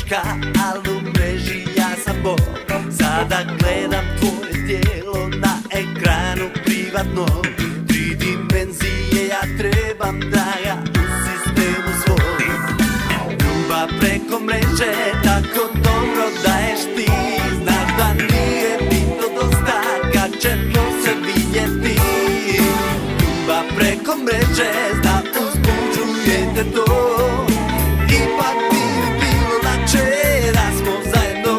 greška, al u mreži ja sam Bog. Sada gledam tvoje tijelo na ekranu privatno. Tri dimenzije ja trebam da ga u sistemu svoj. Ljubav preko mreže tako dobro daješ ti. Znaš da nije bitno dosta kad ćemo se vidjeti. Ljubav preko mreže znam uzbuđujete to. Ipak bi bilo lakše da smo zajedno.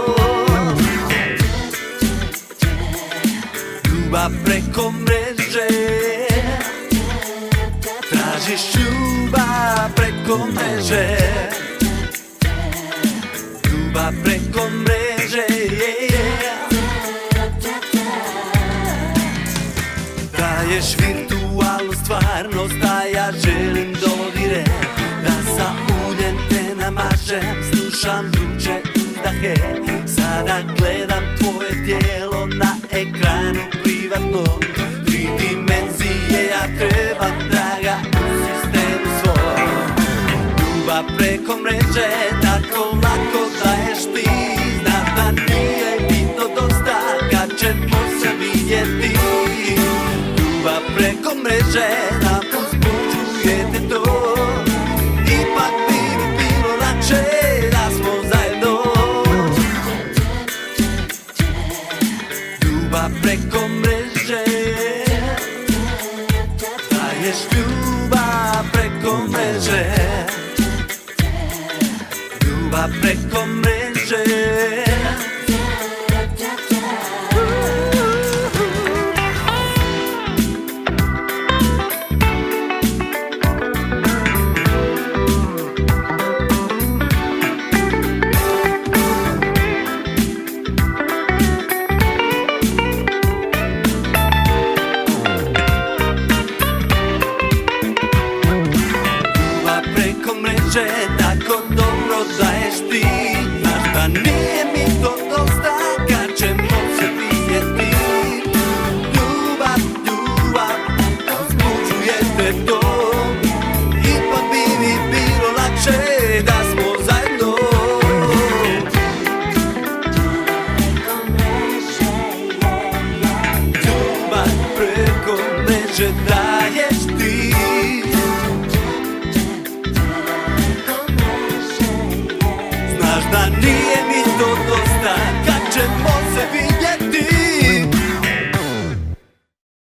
Ljubav preko mreže, tražiš ljubav preko mreže. Ljubav preko mreže, daješ virtualnu stvarnost, a ja želim dodire. Da sa uljem te namažem, slušam vruće uzdahe. Sada gledam tvoje tijelo na ekranu privatno. Tri dimenzije ja trebam da ga u sistemu svoj. Ljubav preko mreže tako lako daješ ti. Znam da nije bitno dosta kad ćemo se vidjeti. Ljubav preko mreže nam uzbuđujete to. Ipak bi bilo lakše da smo zajedno. Ljubav preko mreže, daješ ljubav preko mreže. Ljubav preko mreže. Tako dobro daješ ti. Znaš da nije mi to dosta kad ćemo se vidjeti. Ljubav, ljubav, uzbuđujete to. Ipak bi mi bilo lakše da smo zajedno. Ljubav preko mreže daješ ti. Da nije mi to dosta